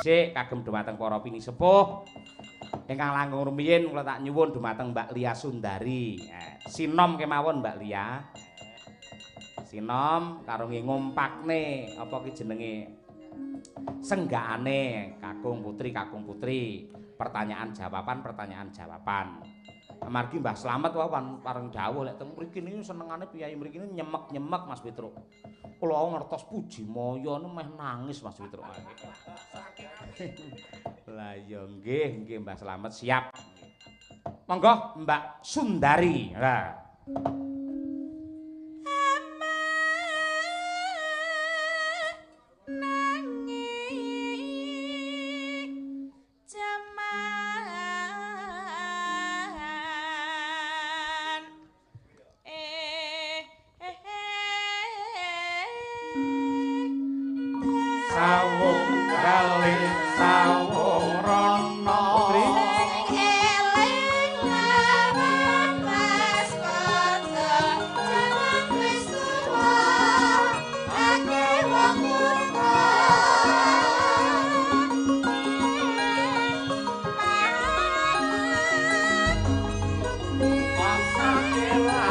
dhisik kagem dumateng para pinisepuh ingkang langkung rumiyin kula tak nyuwun dumateng Mbak Lia Sundari. Sinom kemawon Mbak Lia. Sinom karo ngumpakne apa ki jenenge senggakane kakung putri pertanyaan jawaban. Amargi Mbah Slamet wae pareng dawuh lek teng mriki niku senengane piyai mriki nyemek-nyemek Mas Petruk. Kula ngertos puji maya meh nangis Mas Petruk. Lah ya nggih Mbah Slamet siap. Monggo Mbak Sundari. Lah. Sawung kali sawung rono eling lawan mas kondo jaman wis tuwa akeh wong murka pasakela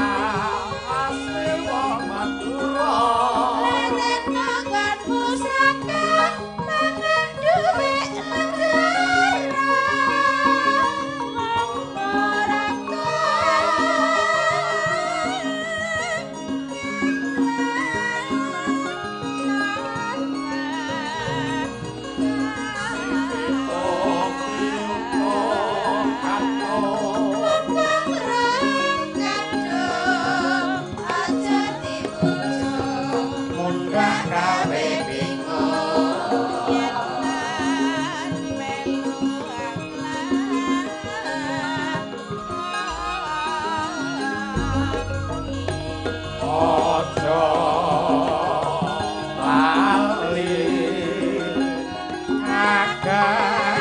asli wong Madura leten manggon pusaka mangan duwek negara ora munggah gawe aja lali agamane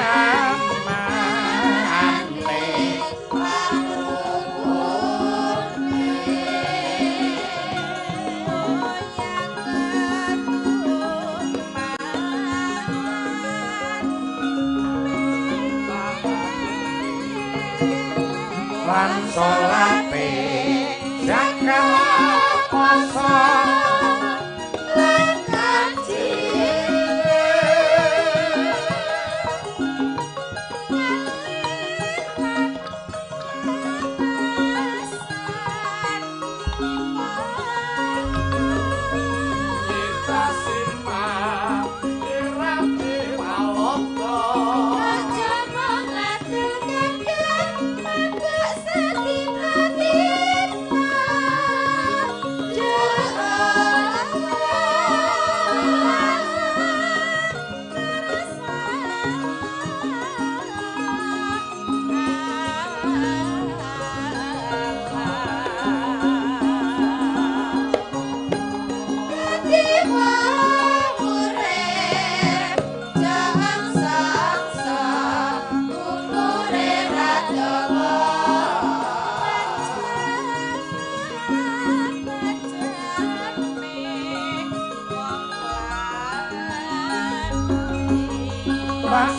lan salate zakat poso lan kaji kita simak irati waloto aja mengaturkan mangga setita-tita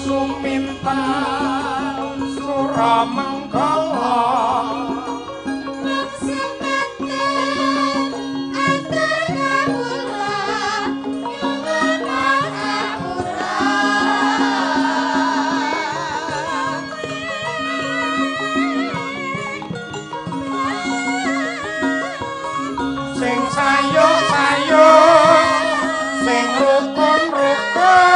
Suminten Suramengkala sing sayuk-sayuk sing rukun-rukun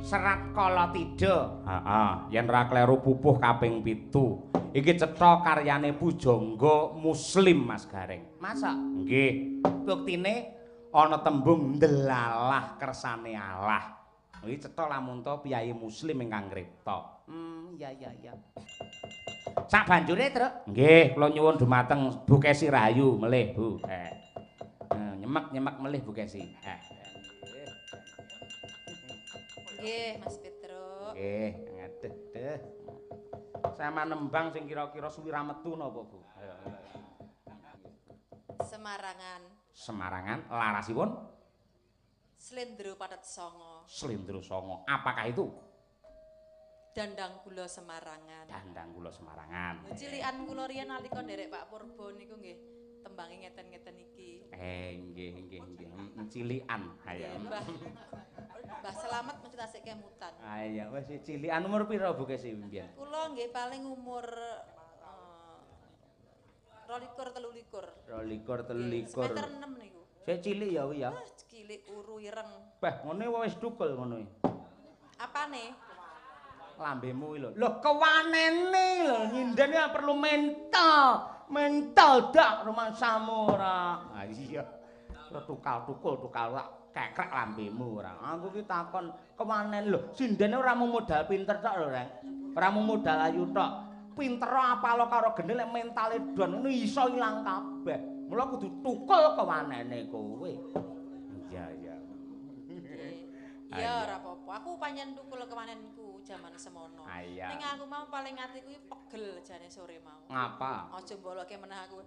Serat Kalatidha. Heeh, yen ra kleru pupuh kaping 7. Iki cetha karyane Pujangga Muslim Mas Gareng. Masa? Nggih. Buktine ana tembung ndelalah kersane Allah. Iki cetha lamun to piyai Muslim ingkang ngripta. Iya. Sabanjure, Truk. Nggih, kula nyuwun dumateng Bu Kesi Rahayu melih, Bu. Nyemek melih Bu Kesi. Nggih, Mas Petruk. Nggih, ngadeg deh. Sama nembang sing kira-kira suwira metu napa, Bu? Ayo. Semarangan, larasipun Slendro Patet Songo, Slendro Songo. Apakah itu? Dandang Gula Semarangan. Dandang Gula Semarangan. Cilikan kula riyen nalika nderek Pak Purbo niku nggih tembange ngeten-ngeten iki. Nggih. Cilikan. Ayo. Mbah Selamet mesti tasik kemutan. Ayo wis cilikan umur pira Bu Kesi mbiyen? Kula nggih paling umur 23. Semester 6 niku. Sik cilik ya kuwi ya. Cilik uru ireng. Bah, ngene wis tukul ngono iki. Apane? Lambemu kuwi lho. Lho kewanene lho nyinden ya perlu mental. Mental dak rumangsamu ora. Ha iya. Tukal tak kekrek lambemu ora. Aku ki takon kewanen lho. Sindene ora mung modal pinter tok lho, Reng. Ora mung modal ayu tok. Pinter apalo karo gene lek mentale don ngono iso ilang kabeh. Mula kudu tukul kewanene kowe. Iya. Iya ora apa-apa. Aku pancen tukul kewanenku jaman semono. Ning aku mau paling ati kuwi pegel jane sore mau. Ngapa? Aja mboloke meneh aku.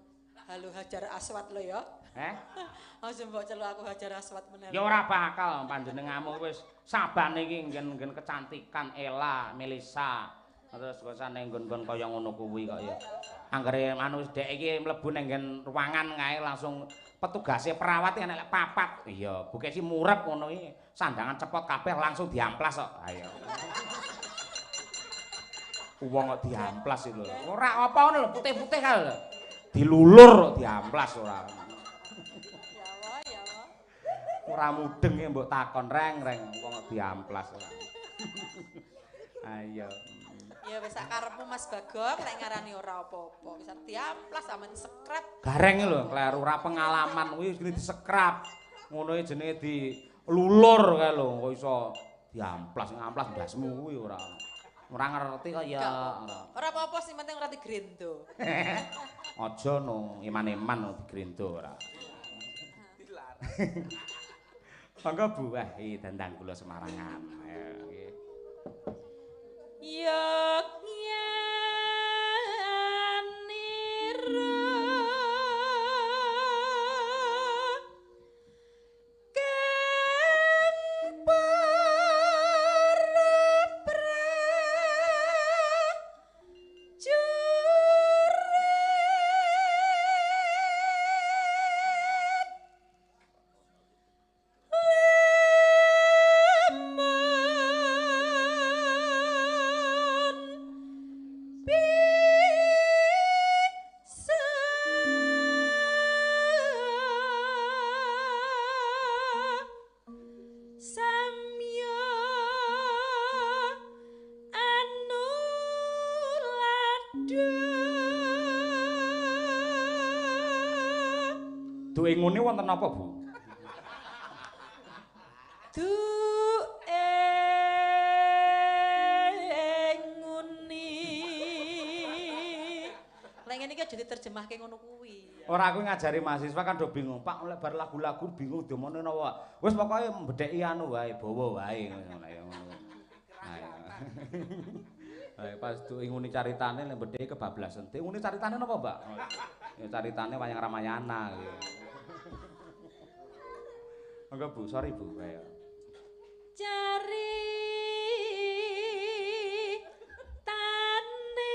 Halo Hajar Aswad lho ya. Aja mbok celuk aku Hajar Aswad meneh. Ya ora bakal panjenenganmu wis sabane iki nggen kecantikan Ella, Melisa. Terus kosane nggon-nggon kaya ngono kuwi kok ya. Anggere anu dhek iki mlebu ning nggen ruangan kae langsung petugase perawat enek lek papat. Iya, Bu Kesi murep ngono iki. Sandangan cepot kabeh langsung diamplas kok. Ayo. Wong kok diamplas iki lho. Ora apa ngono lho, putih-putih kae lho. Dilulur kok diamplas ora. Ya wae. Ora mudeng e mbok takon reng wong kok diamplas ora. Ayo. Ya wis sak karepmu Mas Bagong lek ngarani ora apa-apa. Bisa diamplas sampe disekrap. Gareng lho, kleru ora pengalaman kuwi jenenge disekrap. Ngono iki jenenge dilulur kae lho, kok iso diamplas blasmu kuwi ora. Ora ngerti kok ya. Ora apa-apa sing penting ora digrendo. Aja no, iman-iman digrendo ora. Monggo Bu, iki Dandang Gula Semarangan. Nggih. Duwe ngene wonten apa, Bu? Lek ngene iki aja diterjemahke ngono kuwi. Ora aku ngajari mahasiswa kan do bingung. Pak lek bar lagu-lagu bingung domone napa. Wis pokoke mbedheki anu wae, bawa wae ngono ya ngono. Ayo pas duwe nguni caritane lek mbedheki kebablasan. Nguni caritane napa, Mbak? Ya caritane wayang Ramayana gitu. Enggak Bu, sorry Bu. Ayo. Cari tane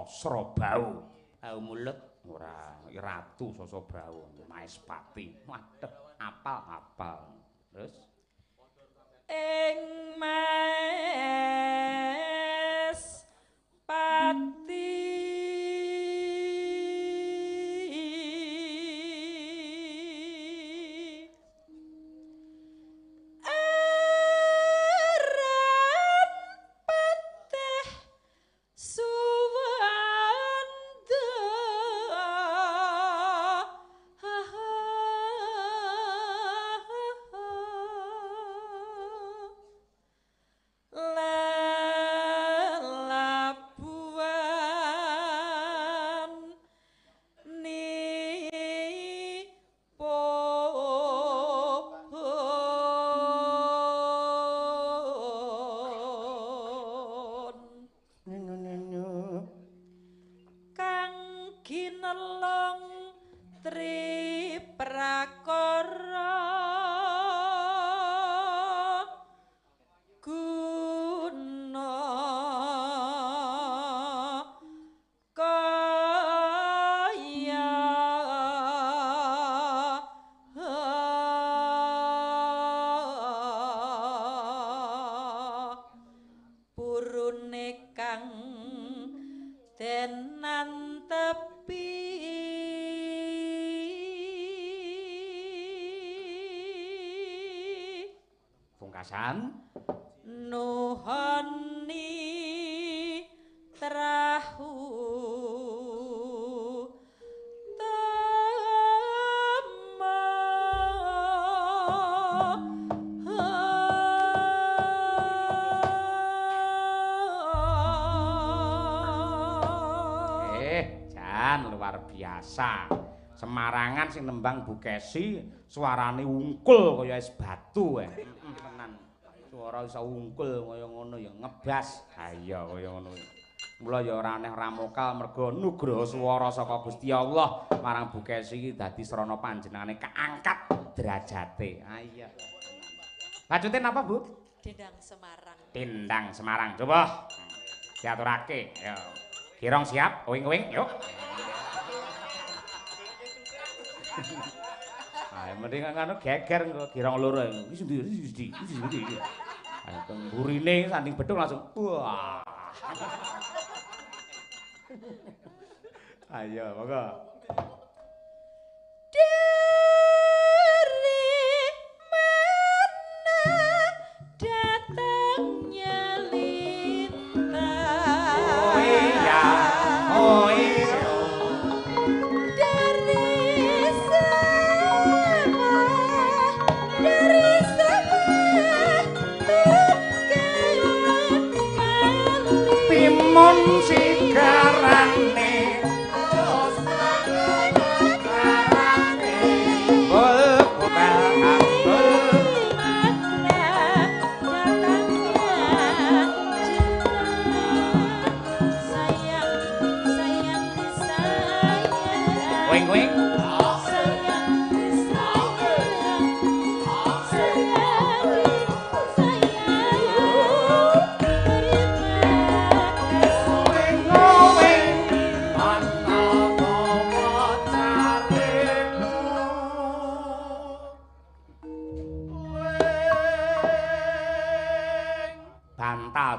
Sasrabau. Bau mulut ora Ratu Sasrabau, Maespati. Waduh, apal-apal. Terus ing Maespati pungkasan nuhoni trahu Jan luar biasa. Semarangan sing nembang Bukesi suarane ungkul kaya es batu tenan. Suara iso ungkul kaya ngono ya ngebas. Ha iya kaya ngono. Mula ya ora aneh ramokal merga nugraha swara saka Gusti Allah marang Bukesi iki dadi srana panjenengane kaangkat derajate. Ha iya. Lanjutin apa, Bu? Dendang Semarang. Dendang Semarang. Coba diaturake. Ya. Kirong siap, wing-wing, yuk. Ah, mending ngono geger engko girang loro. Wis ndi. Ah, burine sanding bedhug langsung wah. Ayo, monggo. Dari mana datangnya lintang? Oh iya, oh iya. Timun sigarane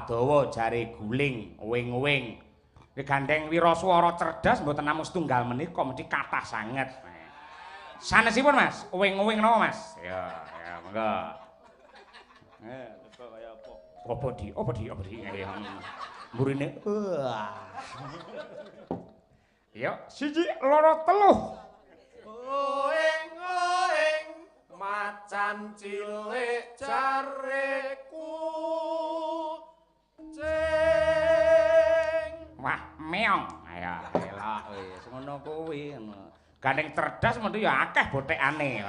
dawa jare guling wing-wing gandeng wiraswara cerdas mboten namung setunggal menika mesti kathah sanget sanesipun Mas wing-wing napa Mas ya monggo kok kaya apa di mburine yo siji loro telu oeng macan cilik jareku wah meong ayo elok wis ngono kuwi gandeng cerdas mesti ya akeh bothekane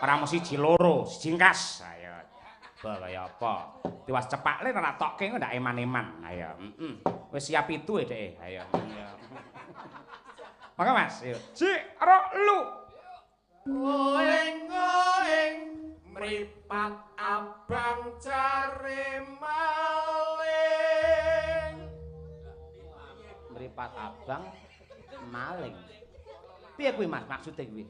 ora mesti siji loro siji kas ayo kaya apa tiwas cepak le ora tokke ndak eman-eman ayo wis siap itu dhek ayo monggo Mas yo cik ro lu oeng mripat abang jare maling mripat Piye kuwi Mas maksude kuwi?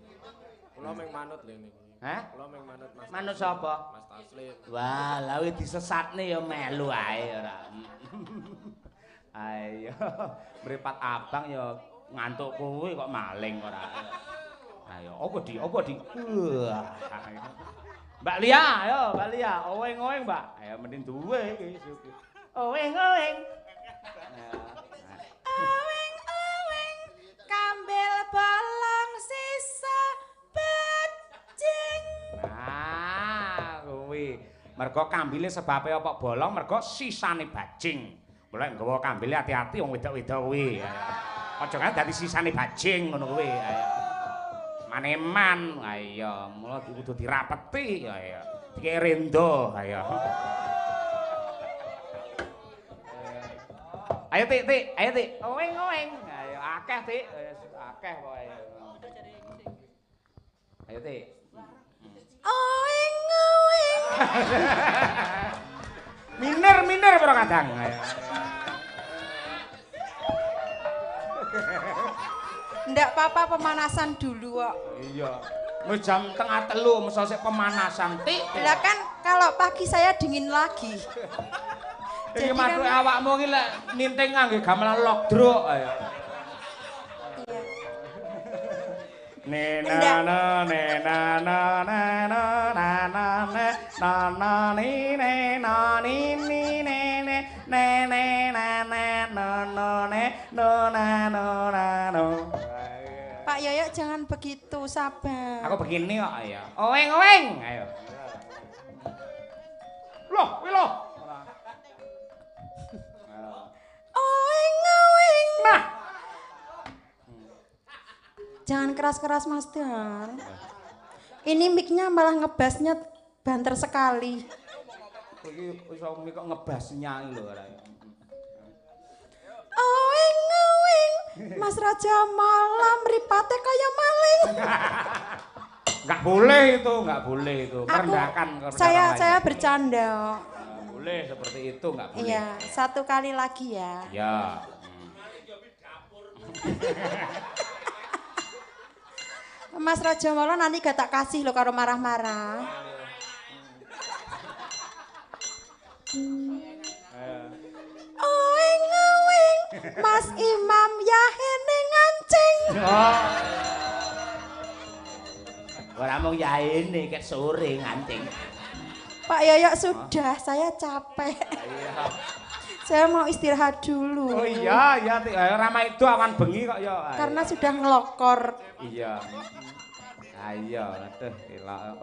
Kula mung manut lho niki. Hah? Kula mung manut Mas. Manut sapa? Mas Taslim. Wah, lha kuwi disesatne ya melu ae ora. Ayo, mripat abang ya ngantuk kuwi kok maling ora. Ayo, apa di? Wah. Mbak Lia, ayo Mbak Lia, oweng-oweng Mbak. Ayo mending duwe iki. Oweng-oweng. Oweng-oweng kambil bolong sisa bajing. Nah, kuwi. Mergo kambile sebabe apa bolong, mergo sisane bajing. Mulai nggawa kambile hati-hati wong wedok-wedok kuwi. Aja kan dadi sisane bajing ngono kuwi. Ayo. Maneman, ayo, mula kudu dirapeti, ayo. Dikek rendo, ayo. Ayo Tik, ayo Tik. Oweng. Ayo akeh Tik, akeh kok ayo. Ayo Tik. Oweng-oweng. Miner para kadang. Ayo. Ndak apa-apa pemanasan dulu kok. Iya. Wis jam 2:30 mesti sik pemanasan Tik. Lah kan kalau pagi saya dingin lagi. Iki mathuke awakmu iki lek ninting nganggo gamelan logdruk ayo. Iya. Nena nena nana nana nana ni nena ni nene nene nene no. Pak Yoyo jangan begitu, sabar. Aku begini kok ayo. Oweng. Ayo. Loh, kuwi loh. Oweng. Nah. Jangan keras-keras Mas Dan. Ini mic-nya malah ngebasnya banter sekali. Iki iso kok ngebasnya iki lho ora. Oweng. Mas Raja malam mripate kaya maling. Enggak boleh itu. Merendahkan. Saya bercanda. Boleh seperti itu, enggak boleh. Iya, satu kali lagi ya. Ya. Mas Raja Molo nanti gak tak kasih lo karo marah-marah. Oweng. Mas Imam Yahene ngancing. Ora mung yaene ket sore ngancing. Pak Yoyo sudah, saya capek. Saya mau istirahat dulu. Oh iya, Rama itu awan bengi kok ya. Karena sudah ngelokor. Iya. Ayo, aduh, elok.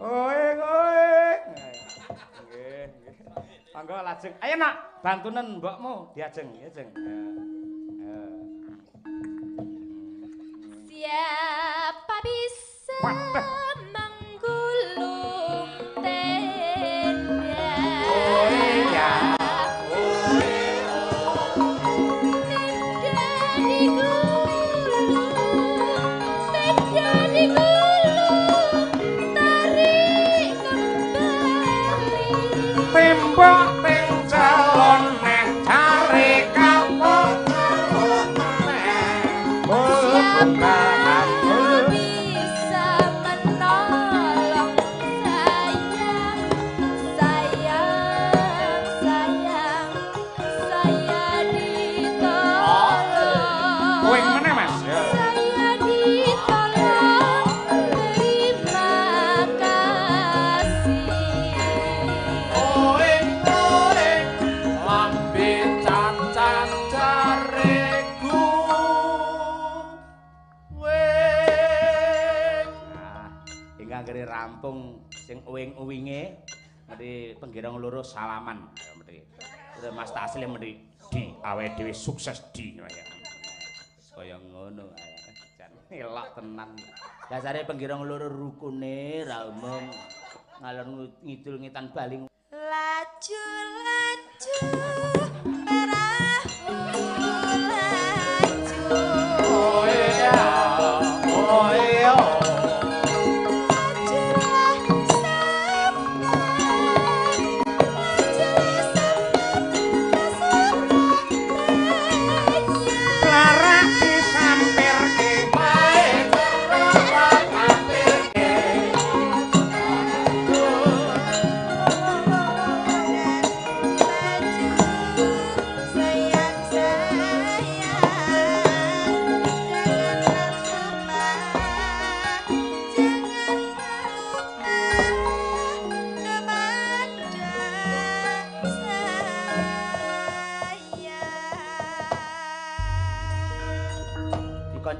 Nggih. Monggo lajeng. Ayo nak, bantunen mbokmu diajeng, Jeng. Siapa bisa menggulung tenda? Oh iya. Tembok ping calon neh cari kapok Siapa bisa menolong saya ditolong. Kowe meneh Mas. Saya ditolong, terima kasih. Lambe cacat jareku. Hingga akhirnya rampung sing uwing-uwinge mesti penggirang loro salaman mesti Mas Taslim mesti di awake dhewe sukses di kaya ngono jan elok tenan dasare penggirang loro rukune ra umum ngalor ngidul ngitan baling Laju perahu laju. oh iya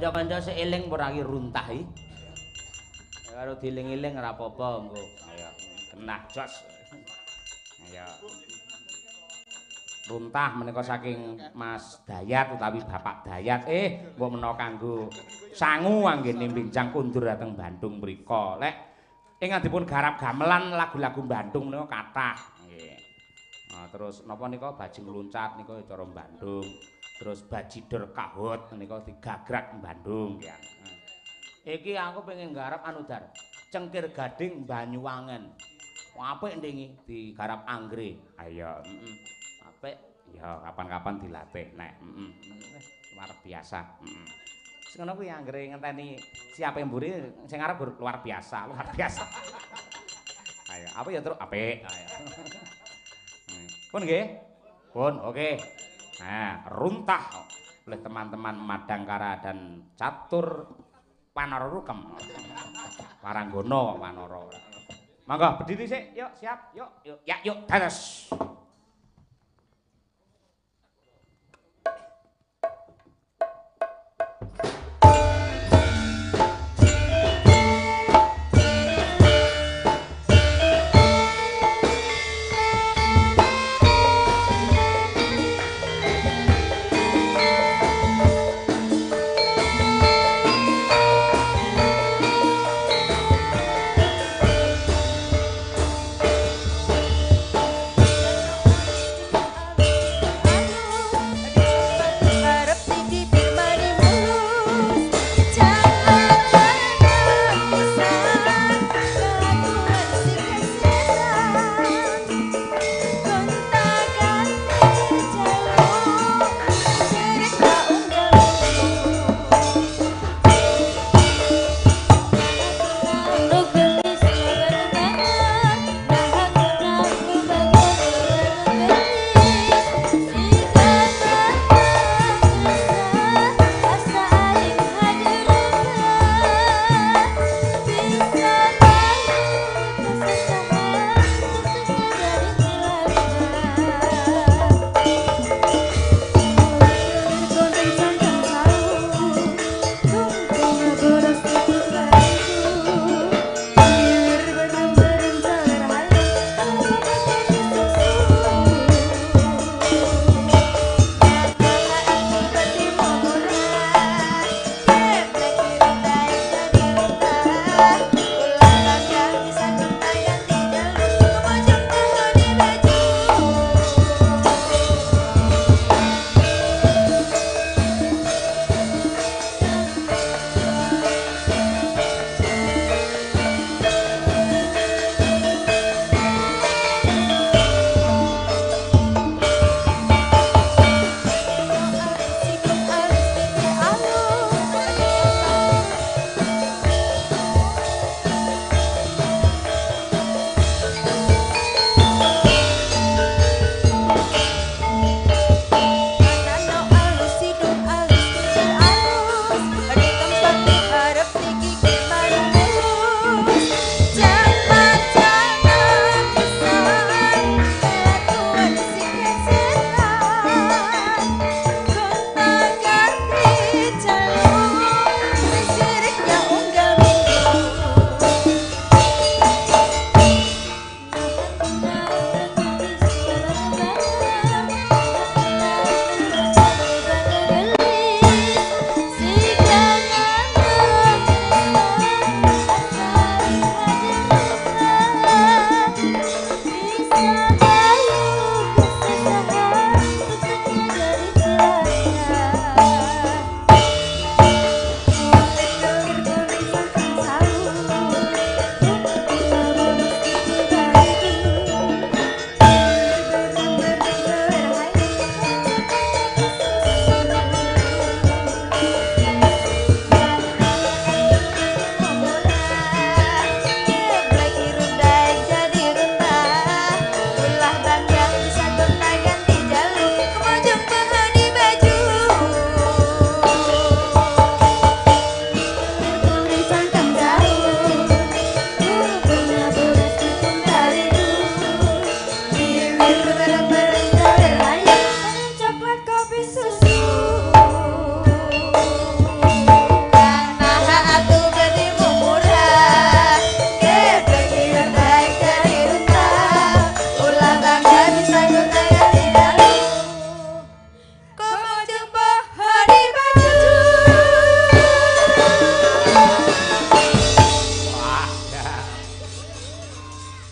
Kanca-kanca sik eling ora ki runtah iki. Karo dieling-eling ora apa-apa engko. Ayo genah jos. Ayo. Runtah menika saking Mas Dayat utawi Bapak Dayat. Mbok menawa kanggo sangu anggene benjang kundur dhateng Bandung mrika. Lek ingkang dipun garap gamelan lagu-lagu Bandung menika kathah. Nggih. Nah, terus napa nika bajing luncat nika cara Bandung. Terus bajidor kahut menika digagrak Bandung ya. Iki aku pengen garap anu Dar. Cengkir Gading Banyuwangen. Apik ndingi digarap Anggre. Ayo, apik. Ya kapan-kapan dilatih nek. Luar biasa. Sing ngono kuwi Anggre ngenteni siape mburi sing arep luar biasa, luar biasa. Ayo, apa ya Truk? Apik. Ayo. Pun nggih? Pun, oke. Nah, runtah oleh teman-teman Madangkara dan Catur Panararukem. Paranggono Wanara. Monggo berdiri sik, yuk siap, yuk. Ya, yuk, dados.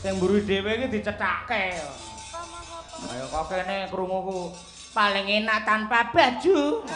Sing mburi dhewe iki dicethake. Ayo kok kene krunguku paling enak tanpa baju.